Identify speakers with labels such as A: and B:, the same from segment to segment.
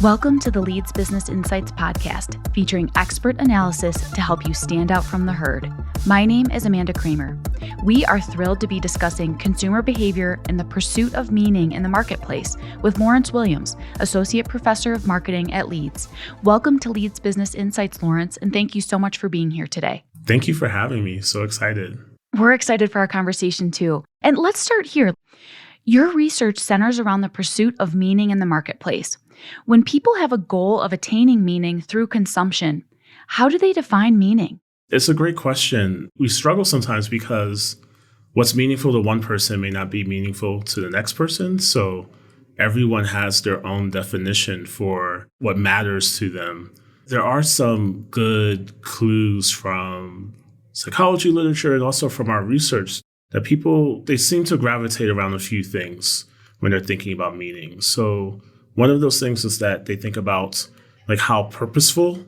A: Welcome to the Leeds Business Insights podcast, featuring expert analysis to help you stand out from the herd. My name is Amanda Kramer. We are thrilled to be discussing consumer behavior and the pursuit of meaning in the marketplace with Lawrence Williams, Associate Professor of Marketing at Leeds. Welcome to Leeds Business Insights, Lawrence, and thank you so much for being here today.
B: Thank you for having me. So excited.
A: We're excited for our conversation too. And let's start here. Your research centers around the pursuit of meaning in the marketplace. When people have a goal of attaining meaning through consumption, how do they define meaning?
B: It's a great question. We struggle sometimes because what's meaningful to one person may not be meaningful to the next person. So everyone has their own definition for what matters to them. There are some good clues from psychology literature and also from our research that people, they seem to gravitate around a few things when they're thinking about meaning. So one of those things is that they think about like how purposeful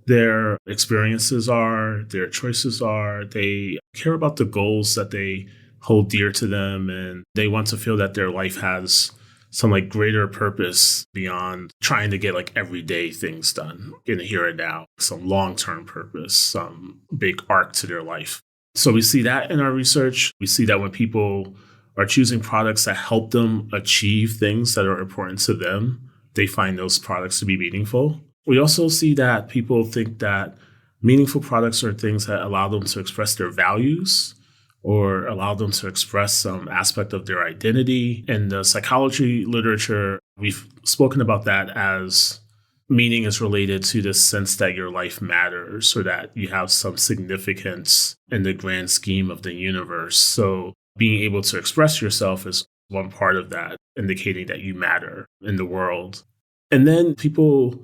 B: their experiences are, their choices are. They care about the goals that they hold dear to them, and they want to feel that their life has some like greater purpose beyond trying to get like everyday things done in the here and now, some long-term purpose, some big arc to their life. So we see that in our research. We see that when people are choosing products that help them achieve things that are important to them, they find those products to be meaningful. We also see that people think that meaningful products are things that allow them to express their values or allow them to express some aspect of their identity. In the psychology literature, we've spoken about that as meaning is related to the sense that your life matters or that you have some significance in the grand scheme of the universe. So being able to express yourself is one part of that, indicating that you matter in the world. And then people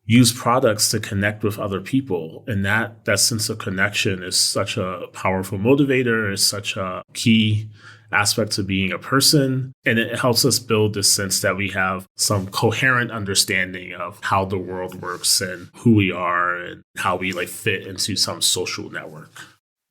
B: use products to connect with other people. And that sense of connection is such a powerful motivator, is such a key aspect to being a person. And it helps us build this sense that we have some coherent understanding of how the world works and who we are and how we like fit into some social network.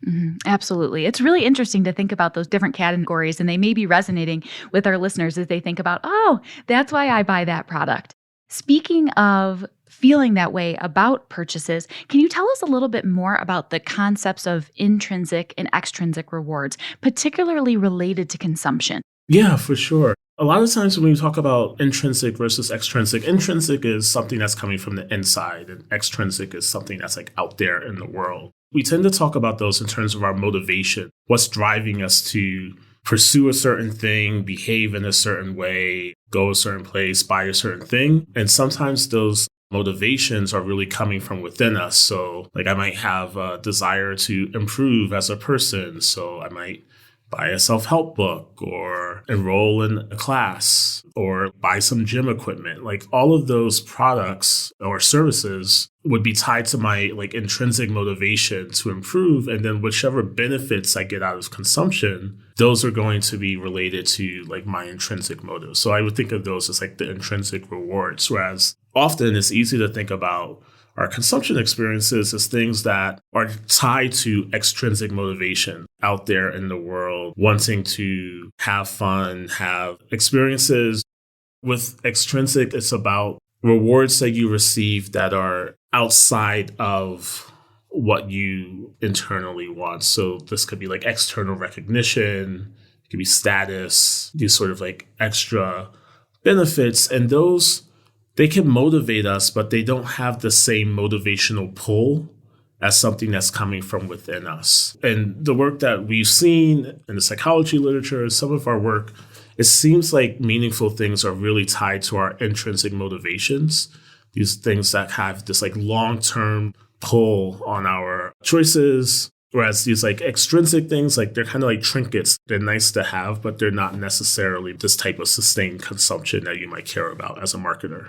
A: Mm-hmm. Absolutely. It's really interesting to think about those different categories, and they may be resonating with our listeners as they think about, oh, that's why I buy that product. Speaking of feeling that way about purchases, can you tell us a little bit more about the concepts of intrinsic and extrinsic rewards, particularly related to consumption?
B: Yeah, for sure. A lot of times when we talk about intrinsic versus extrinsic, intrinsic is something that's coming from the inside, and extrinsic is something that's like out there in the world. We tend to talk about those in terms of our motivation, what's driving us to pursue a certain thing, behave in a certain way, go a certain place, buy a certain thing. And sometimes those motivations are really coming from within us. So like I might have a desire to improve as a person. So I might buy a self-help book or enroll in a class or buy some gym equipment. Like all of those products or services would be tied to my like intrinsic motivation to improve. And then whichever benefits I get out of consumption, those are going to be related to like my intrinsic motive. So I would think of those as like the intrinsic rewards, whereas often it's easy to think about our consumption experiences as things that are tied to extrinsic motivation out there in the world, wanting to have fun, have experiences. With extrinsic, it's about rewards that you receive that are outside of what you internally want. So this could be like external recognition, it could be status, these sort of like extra benefits. And those, they can motivate us, but they don't have the same motivational pull as something that's coming from within us. And the work that we've seen in the psychology literature, some of our work, it seems like meaningful things are really tied to our intrinsic motivations, these things that have this like long-term pull on our choices. Whereas these like extrinsic things, like they're kind of like trinkets. They're nice to have, but they're not necessarily this type of sustained consumption that you might care about as a marketer.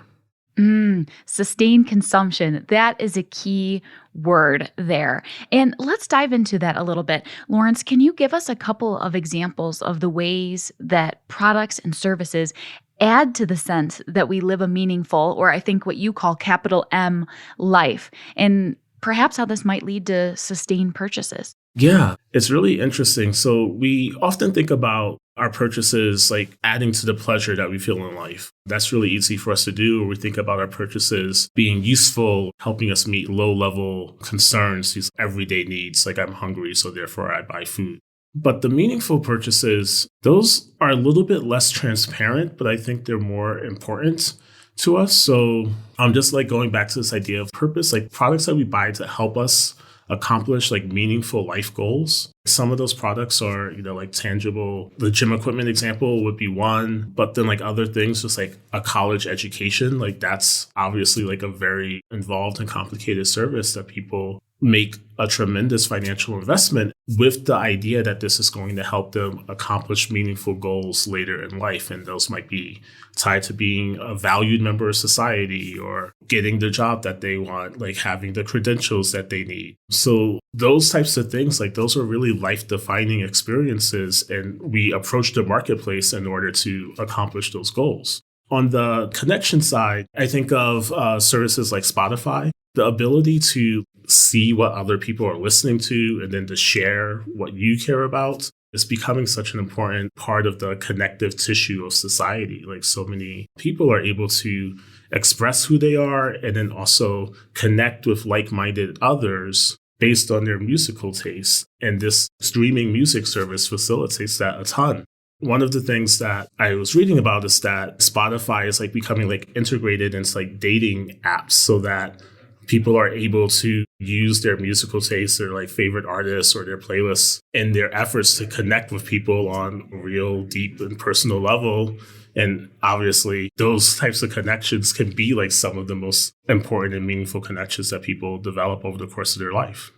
A: Sustained consumption. That is a key word there. And let's dive into that a little bit. Lawrence, can you give us a couple of examples of the ways that products and services add to the sense that we live a meaningful, or I think what you call capital M life, and perhaps how this might lead to sustained purchases?
B: Yeah, it's really interesting. So we often think about our purchases like adding to the pleasure that we feel in life. That's really easy for us to do. Or we think about our purchases being useful, helping us meet low level concerns, these everyday needs, like I'm hungry, so therefore I buy food. But the meaningful purchases, those are a little bit less transparent, but I think they're more important to us. So I'm just like going back to this idea of purpose, like products that we buy to help us accomplish like meaningful life goals. Some of those products are, like tangible. The gym equipment example would be one, but then like other things, just like a college education, like that's obviously like a very involved and complicated service that people make a tremendous financial investment with the idea that this is going to help them accomplish meaningful goals later in life. And those might be tied to being a valued member of society or getting the job that they want, like having the credentials that they need. So those types of things, like those are really life-defining experiences. And we approach the marketplace in order to accomplish those goals. On the connection side, I think of services like Spotify, the ability to see what other people are listening to and then to share what you care about is becoming such an important part of the connective tissue of society. Like so many people are able to express who they are and then also connect with like-minded others based on their musical tastes. And this streaming music service facilitates that a ton. One of the things that I was reading about is that Spotify is like becoming like integrated into like dating apps so that people are able to use their musical tastes, their like favorite artists or their playlists in their efforts to connect with people on a real deep and personal level. And obviously those types of connections can be like some of the most important and meaningful connections that people develop over the course of their life.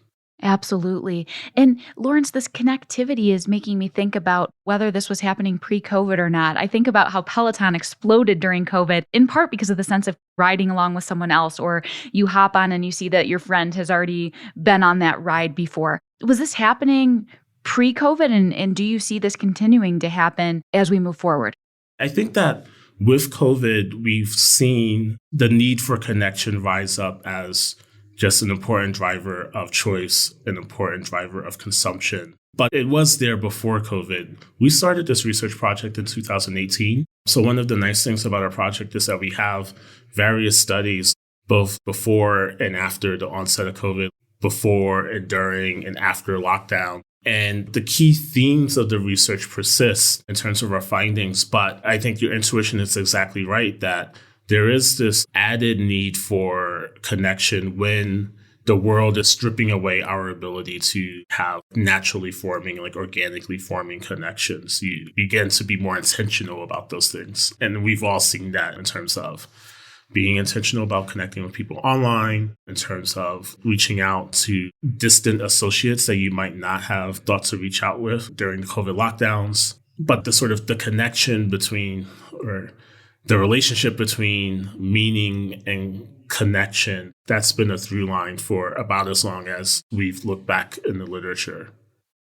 A: Absolutely. And Lawrence, this connectivity is making me think about whether this was happening pre-COVID or not. I think about how Peloton exploded during COVID, in part because of the sense of riding along with someone else, or you hop on and you see that your friend has already been on that ride before. Was this happening pre-COVID? And do you see this continuing to happen as we move forward?
B: I think that with COVID, we've seen the need for connection rise up as just an important driver of choice, an important driver of consumption. But it was there before COVID. We started this research project in 2018. So one of the nice things about our project is that we have various studies, both before and after the onset of COVID, before and during and after lockdown. And the key themes of the research persist in terms of our findings. But I think your intuition is exactly right that there is this added need for connection when the world is stripping away our ability to have naturally forming, like organically forming connections. You begin to be more intentional about those things. And we've all seen that in terms of being intentional about connecting with people online, in terms of reaching out to distant associates that you might not have thought to reach out with during the COVID lockdowns. But the sort of the connection between, or the relationship between meaning and connection, that's been a through line for about as long as we've looked back in the literature.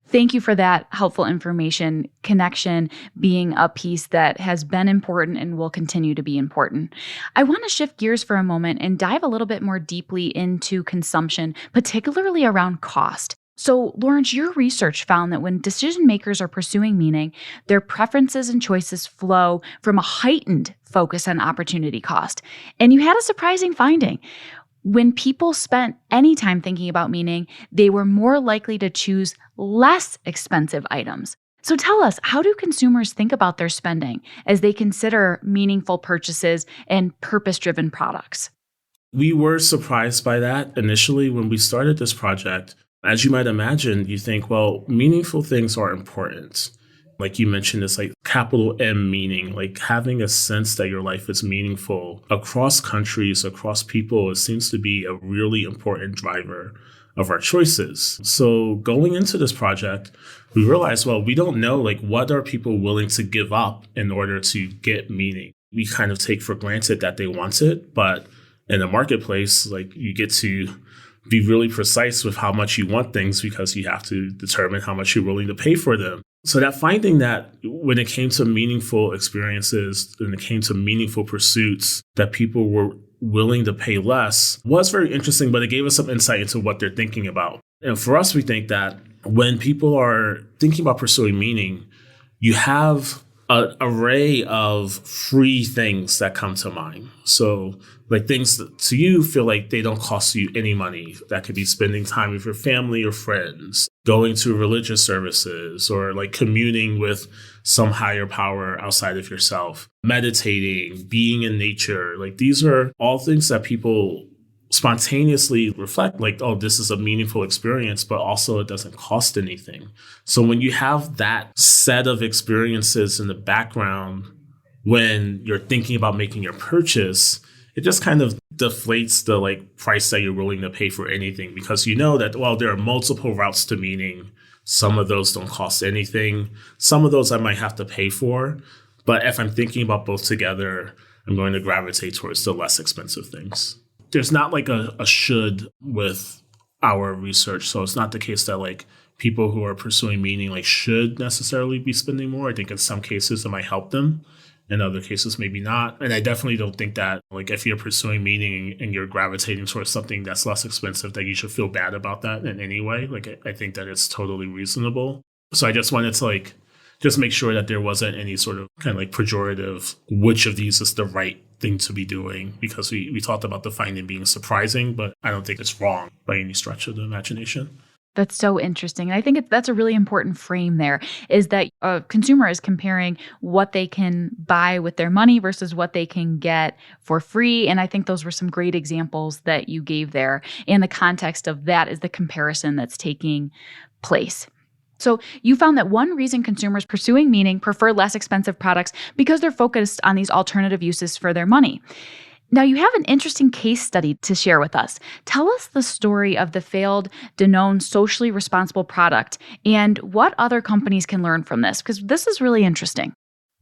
A: Thank you for that helpful information. Connection being a piece that has been important and will continue to be important. I want to shift gears for a moment and dive a little bit more deeply into consumption, particularly around cost. So, Lawrence, your research found that when decision makers are pursuing meaning, their preferences and choices flow from a heightened focus on opportunity cost. And you had a surprising finding. When people spent any time thinking about meaning, they were more likely to choose less expensive items. So tell us, how do consumers think about their spending as they consider meaningful purchases and purpose-driven products?
B: We were surprised by that initially when we started this project. As you might imagine, you think, well, meaningful things are important. Like you mentioned, it's like capital M meaning, like having a sense that your life is meaningful across countries, across people. It seems to be a really important driver of our choices. So going into this project, we realized, well, we don't know, like, what are people willing to give up in order to get meaning? We kind of take for granted that they want it, but in the marketplace, like, you get to be really precise with how much you want things because you have to determine how much you're willing to pay for them. So that finding that when it came to meaningful experiences, when it came to meaningful pursuits, that people were willing to pay less was very interesting, but it gave us some insight into what they're thinking about. And for us, we think that when people are thinking about pursuing meaning, you have an array of free things that come to mind. So like things that to you feel like they don't cost you any money. That could be spending time with your family or friends, going to religious services, or like communing with some higher power outside of yourself, meditating, being in nature. Like these are all things that people spontaneously reflect like, oh, this is a meaningful experience, but also it doesn't cost anything. So when you have that set of experiences in the background, when you're thinking about making your purchase, it just kind of deflates the like price that you're willing to pay for anything, because you know that, well, there are multiple routes to meaning. Some of those don't cost anything. Some of those I might have to pay for. But if I'm thinking about both together, I'm going to gravitate towards the less expensive things. There's not like a should with our research. So it's not the case that like people who are pursuing meaning like should necessarily be spending more. I think in some cases it might help them. In other cases, maybe not. And I definitely don't think that like if you're pursuing meaning and you're gravitating towards something that's less expensive, that you should feel bad about that in any way. Like I think that it's totally reasonable. So I just wanted to like just make sure that there wasn't any sort of kind of like pejorative, which of these is the right thing to be doing, because we talked about the finding being surprising, but I don't think it's wrong by any stretch of the imagination.
A: That's so interesting. And I think that's a really important frame there, is that a consumer is comparing what they can buy with their money versus what they can get for free. And I think those were some great examples that you gave there. And the context of that is the comparison that's taking place. So you found that one reason consumers pursuing meaning prefer less expensive products because they're focused on these alternative uses for their money. Now, you have an interesting case study to share with us. Tell us the story of the failed Danone socially responsible product and what other companies can learn from this, because this is really interesting.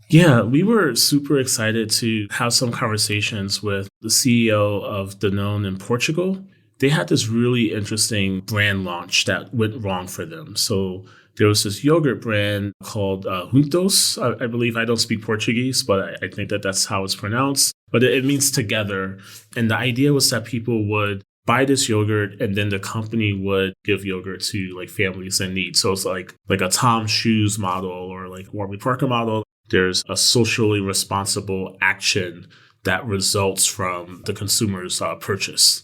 B: Yeah, we were super excited to have some conversations with the CEO of Danone in Portugal. They had this really interesting brand launch that went wrong for them. So there was this yogurt brand called Juntos. I believe, I don't speak Portuguese, but I think that that's how it's pronounced. But it means together. And the idea was that people would buy this yogurt and then the company would give yogurt to like families in need. So it's like a Tom Shoes model or like Warby Parker model. There's a socially responsible action that results from the consumer's purchase.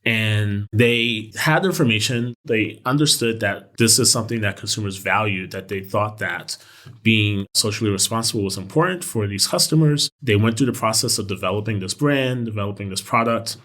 B: And they had information. They understood that this is something that consumers valued, that they thought that being socially responsible was important for these customers. They went through the process of developing this brand, developing this product,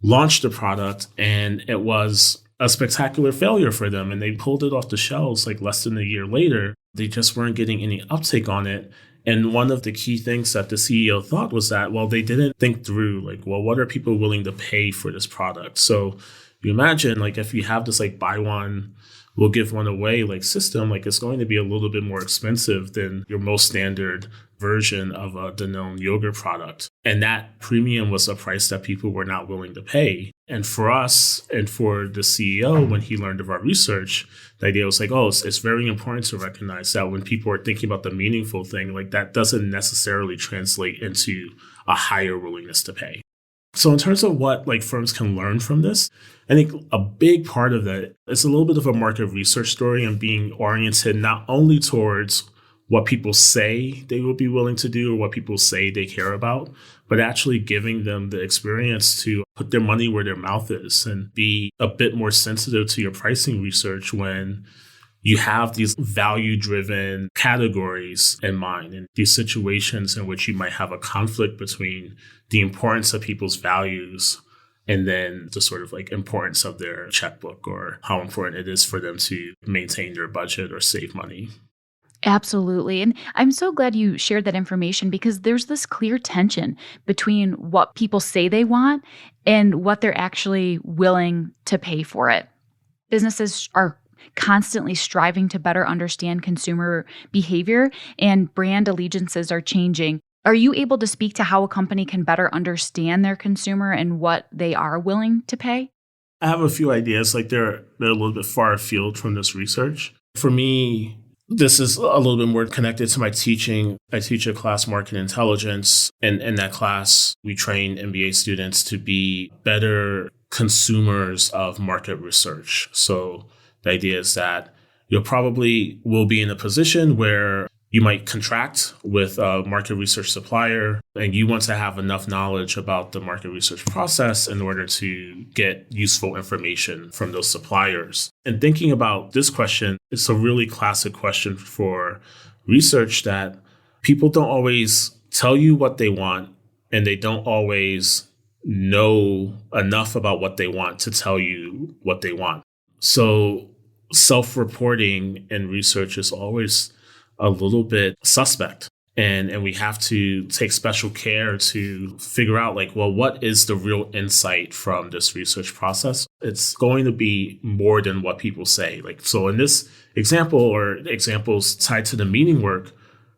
B: launched the product, and it was a spectacular failure for them. And they pulled it off the shelves like less than a year later. They just weren't getting any uptake on it. And one of the key things that the CEO thought was that, well, they didn't think through, like, well, what are people willing to pay for this product? So you imagine, like, if you have this, like, buy one, we'll give one away, like, system, like, it's going to be a little bit more expensive than your most standard version of a Danone yogurt product. And that premium was a price that people were not willing to pay. And for us and for the CEO, when he learned of our research, the idea was like, oh, it's very important to recognize that when people are thinking about the meaningful thing, like that doesn't necessarily translate into a higher willingness to pay. So in terms of what like firms can learn from this, I think a big part of that is a little bit of a market research story and being oriented not only towards what people say they will be willing to do or what people say they care about, but actually giving them the experience to put their money where their mouth is and be a bit more sensitive to your pricing research when you have these value-driven categories in mind and these situations in which you might have a conflict between the importance of people's values and then the sort of like importance of their checkbook or how important it is for them to maintain their budget or save money.
A: Absolutely. And I'm so glad you shared that information because there's this clear tension between what people say they want and what they're actually willing to pay for it. Businesses are constantly striving to better understand consumer behavior and brand allegiances are changing. Are you able to speak to how a company can better understand their consumer and what they are willing to pay?
B: I have a few ideas, like they're a little bit far afield from this research. For me, this is a little bit more connected to my teaching. I teach a class, Market Intelligence, and in that class, we train MBA students to be better consumers of market research. So the idea is that you'll probably will be in a position where You might contract with a market research supplier, and you want to have enough knowledge about the market research process in order to get useful information from those suppliers. And thinking about this question, it's a really classic question for research that people don't always tell you what they want, and they don't always know enough about what they want to tell you what they want. So self-reporting in research is always a little bit suspect. And we have to take special care to figure out what is the real insight from this research process? It's going to be more than what people say. So in this example or examples tied to the meaning work,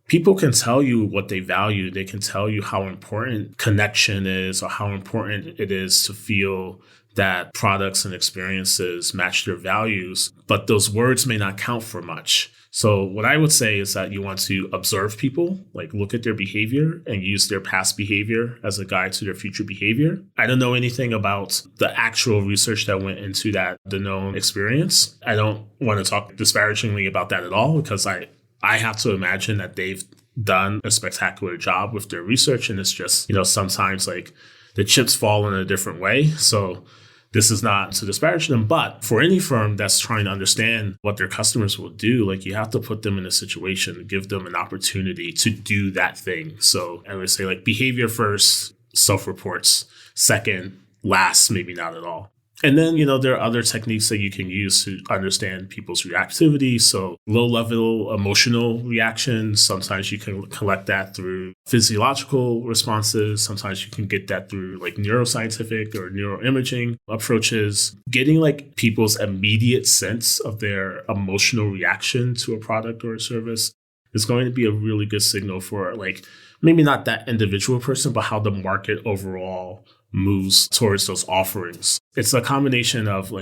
B: people can tell you what they value. They can tell you how important connection is or how important it is to feel that products and experiences match their values, but those words may not count for much. So what I would say is that you want to observe people, look at their behavior and use their past behavior as a guide to their future behavior. I don't know anything about the actual research that went into the known experience. I don't want to talk disparagingly about that at all, because I have to imagine that they've done a spectacular job with their research. And it's just, sometimes the chips fall in a different way. So this is not to disparage them, but for any firm that's trying to understand what their customers will do, you have to put them in a situation, give them an opportunity to do that thing. So I would say behavior first, self-reports second, last, maybe not at all. And then, there are other techniques that you can use to understand people's reactivity. So low-level emotional reactions, sometimes you can collect that through physiological responses. Sometimes you can get that through neuroscientific or neuroimaging approaches. Getting people's immediate sense of their emotional reaction to a product or a service is going to be a really good signal for maybe not that individual person, but how the market overall moves towards those offerings. It's a combination of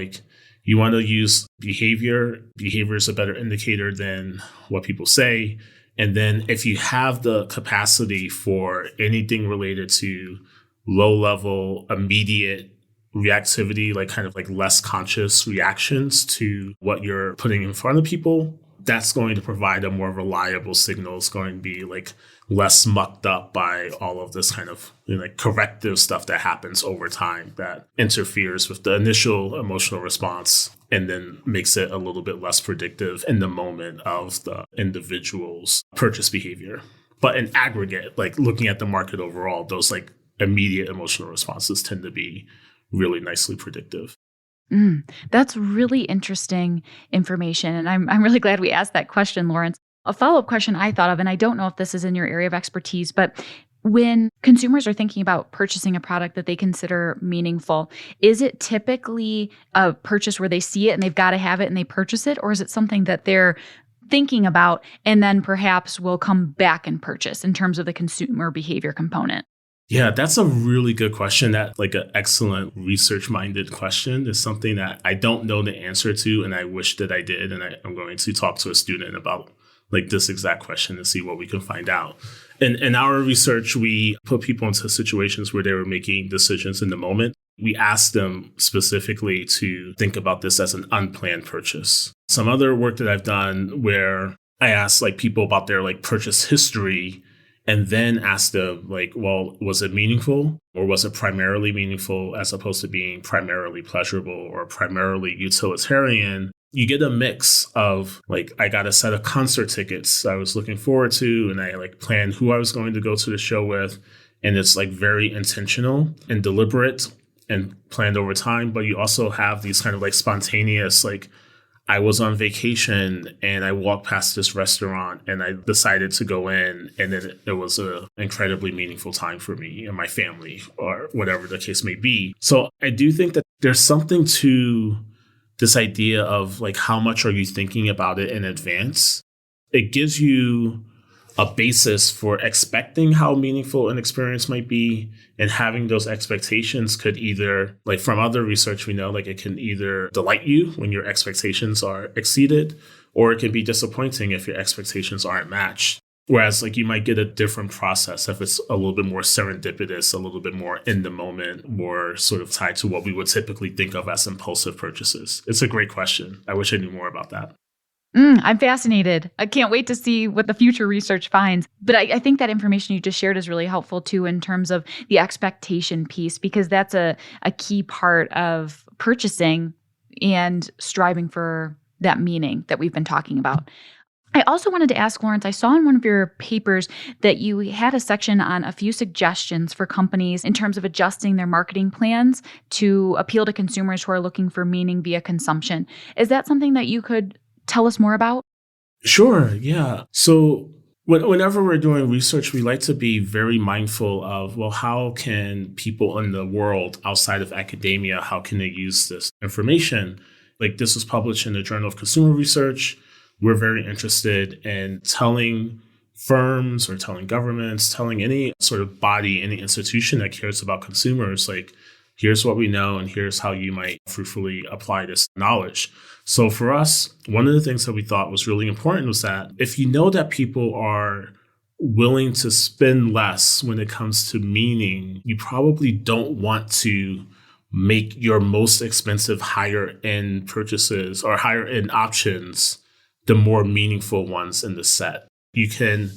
B: you want to use behavior. Behavior is a better indicator than what people say. And then if you have the capacity for anything related to low level, immediate reactivity, less conscious reactions to what you're putting in front of people, that's going to provide a more reliable signal. It's going to be less mucked up by all of this kind of corrective stuff that happens over time that interferes with the initial emotional response and then makes it a little bit less predictive in the moment of the individual's purchase behavior. But in aggregate, looking at the market overall, those immediate emotional responses tend to be really nicely predictive.
A: That's really interesting information. And I'm really glad we asked that question, Lawrence. A follow-up question I thought of, and I don't know if this is in your area of expertise, but when consumers are thinking about purchasing a product that they consider meaningful, is it typically a purchase where they see it and they've got to have it and they purchase it? Or is it something that they're thinking about and then perhaps will come back and purchase in terms of the consumer behavior component?
B: Yeah, that's a really good question. That an excellent research-minded question is something that I don't know the answer to, and I wish that I did. And I'm going to talk to a student about this exact question to see what we can find out. In our research, we put people into situations where they were making decisions in the moment. We asked them specifically to think about this as an unplanned purchase. Some other work that I've done where I asked people about their purchase history, and then ask them, was it meaningful, or was it primarily meaningful as opposed to being primarily pleasurable or primarily utilitarian? You get a mix of I got a set of concert tickets I was looking forward to, and I planned who I was going to go to the show with. And it's very intentional and deliberate and planned over time. But you also have these kind of spontaneous, I was on vacation and I walked past this restaurant and I decided to go in, and it was an incredibly meaningful time for me and my family, or whatever the case may be. So I do think that there's something to this idea of how much are you thinking about it in advance? It gives you a basis for expecting how meaningful an experience might be, and having those expectations could either, from other research, we know it can either delight you when your expectations are exceeded, or it can be disappointing if your expectations aren't matched. Whereas you might get a different process if it's a little bit more serendipitous, a little bit more in the moment, more sort of tied to what we would typically think of as impulsive purchases. It's a great question. I wish I knew more about that.
A: I'm fascinated. I can't wait to see what the future research finds. But I think that information you just shared is really helpful too in terms of the expectation piece, because that's a key part of purchasing and striving for that meaning that we've been talking about. I also wanted to ask Lawrence, I saw in one of your papers that you had a section on a few suggestions for companies in terms of adjusting their marketing plans to appeal to consumers who are looking for meaning via consumption. Is that something that you could tell us more about?
B: Sure, yeah. So whenever we're doing research, we like to be very mindful of, well, how can people in the world outside of academia, how can they use this information? Like this was published in the Journal of Consumer Research. We're very interested in telling firms or telling governments, telling any sort of body, any institution that cares about consumers, like, here's what we know and here's how you might fruitfully apply this knowledge. So for us, one of the things that we thought was really important was that if you know that people are willing to spend less when it comes to meaning, you probably don't want to make your most expensive higher end purchases or higher end options the more meaningful ones in the set. You can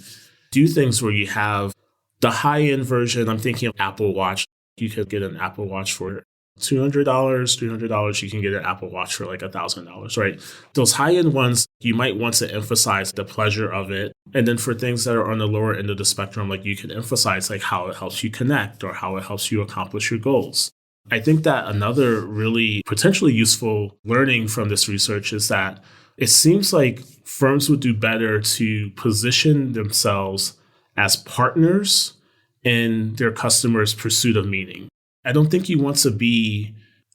B: do things where you have the high end version. I'm thinking of Apple Watch. You could get an Apple Watch for $200, $300. You can get an Apple Watch for like $1,000, right? Those high end ones, you might want to emphasize the pleasure of it. And then for things that are on the lower end of the spectrum, like you can emphasize like how it helps you connect or how it helps you accomplish your goals. I think that another really potentially useful learning from this research is that it seems like firms would do better to position themselves as partners in their customers' pursuit of meaning. I don't think you want to be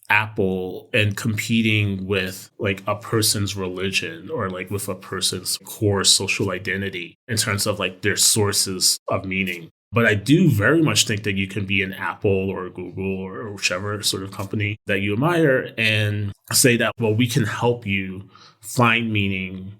B: Apple and competing with like a person's religion or like with a person's core social identity in terms of like their sources of meaning. But I do very much think that you can be an Apple or Google or whichever sort of company that you admire and say that, well, we can help you find meaning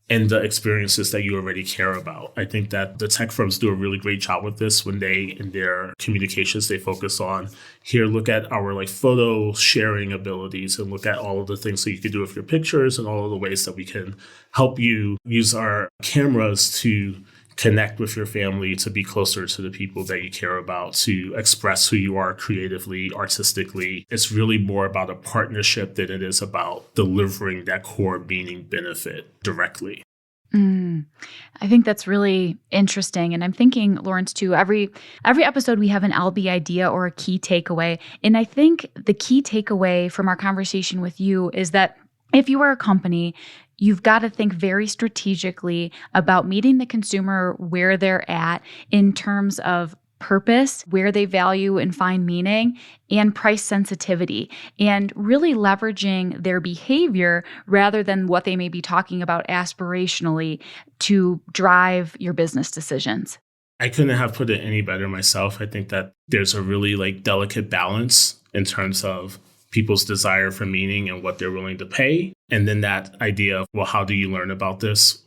B: in the experiences that you already care about. I think that the tech firms do a really great job with this when they, in their communications, they focus on, here, look at our like photo sharing abilities and look at all of the things that you can do with your pictures and all of the ways that we can help you use our cameras to connect with your family, to be closer to the people that you care about, to express who you are creatively, artistically. It's really more about a partnership than it is about delivering that core meaning benefit directly.
A: I think that's really interesting. And I'm thinking, Lawrence, too, every episode we have an LB idea or a key takeaway. And I think the key takeaway from our conversation with you is that if you are a company, you've got to think very strategically about meeting the consumer where they're at in terms of purpose, where they value and find meaning, and price sensitivity, and really leveraging their behavior rather than what they may be talking about aspirationally to drive your business decisions.
B: I couldn't have put it any better myself. I think that there's a really like delicate balance in terms of people's desire for meaning and what they're willing to pay. And then that idea of, well, how do you learn about this?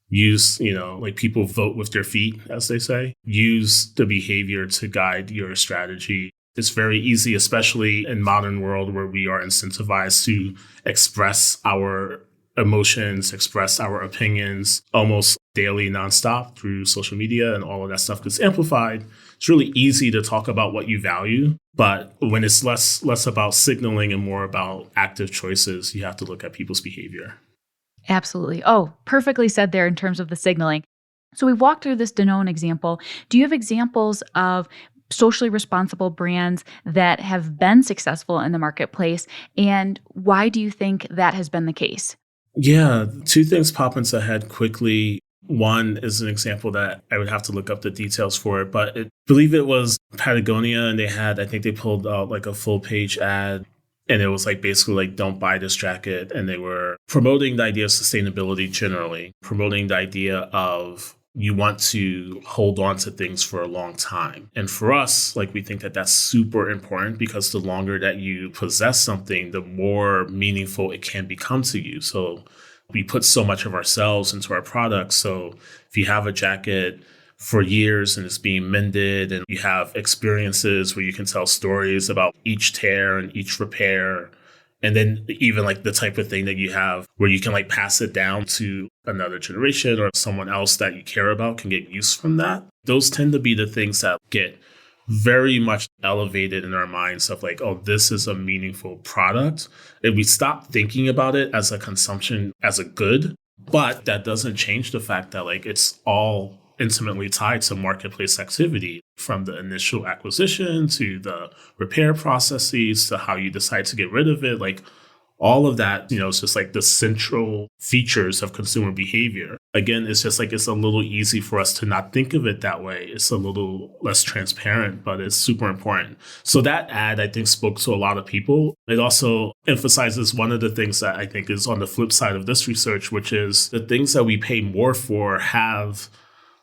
B: Use, like people vote with their feet, as they say. Use the behavior to guide your strategy. It's very easy, especially in modern world where we are incentivized to express our emotions, express our opinions almost daily, nonstop through social media, and all of that stuff gets amplified. It's really easy to talk about what you value, but when it's less about signaling and more about active choices, you have to look at people's behavior.
A: Absolutely. Oh, perfectly said there in terms of the signaling. So we've walked through this Danone example. Do you have examples of socially responsible brands that have been successful in the marketplace? And why do you think that has been the case?
B: Yeah, two things pop into my head quickly. One is an example that I would have to look up the details for it, but I believe it was Patagonia, and I think they pulled out like a full page ad, and it was like basically like, don't buy this jacket. And they were promoting the idea of sustainability generally, promoting the idea of you want to hold on to things for a long time. And for us, like we think that that's super important because the longer that you possess something, the more meaningful it can become to you. So we put so much of ourselves into our products. So if you have a jacket for years and it's being mended and you have experiences where you can tell stories about each tear and each repair, And then even like the type of thing that you have where you can like pass it down to another generation or someone else that you care about can get use from that. Those tend to be the things that get very much elevated in our minds of like, oh, this is a meaningful product. And we stop thinking about it as a consumption, as a good, but that doesn't change the fact that like it's all intimately tied to marketplace activity, from the initial acquisition to the repair processes to how you decide to get rid of it. Like all of that, is just like the central features of consumer behavior. Again, it's just like it's a little easy for us to not think of it that way. It's a little less transparent, but it's super important. So that ad, I think, spoke to a lot of people. It also emphasizes one of the things that I think is on the flip side of this research, which is the things that we pay more for have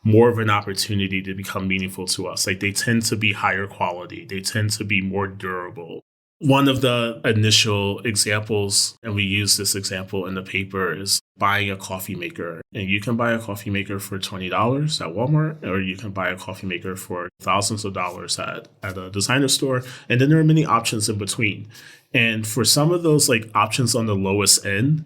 B: more of an opportunity to become meaningful to us. Like they tend to be higher quality. They tend to be more durable. One of the initial examples, and we use this example in the paper, is buying a coffee maker. And you can buy a coffee maker for $20 at Walmart, or you can buy a coffee maker for thousands of dollars at a designer store. And then there are many options in between. And for some of those like options on the lowest end,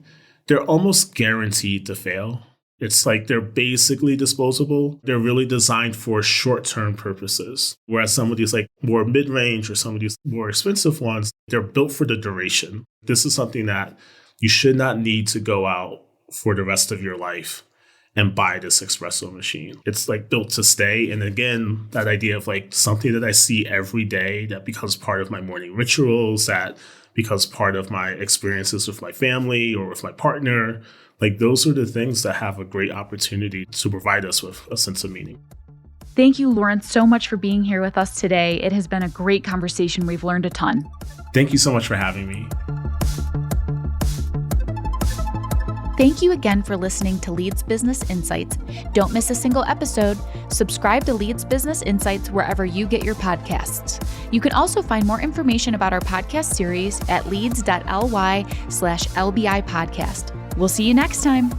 B: they're almost guaranteed to fail. It's like they're basically disposable. They're really designed for short-term purposes. Whereas some of these like more mid-range or some of these more expensive ones, they're built for the duration. This is something that you should not need to go out for the rest of your life and buy this espresso machine. It's like built to stay. And again, that idea of like something that I see every day that becomes part of my morning rituals, that becomes part of my experiences with my family or with my partner. Like those are the things that have a great opportunity to provide us with a sense of meaning.
A: Thank you, Lawrence, so much for being here with us today. It has been a great conversation. We've learned a ton.
B: Thank you so much for having me.
A: Thank you again for listening to Leeds Business Insights. Don't miss a single episode. Subscribe to Leeds Business Insights wherever you get your podcasts. You can also find more information about our podcast series at leeds.ly/LBI podcast. We'll see you next time.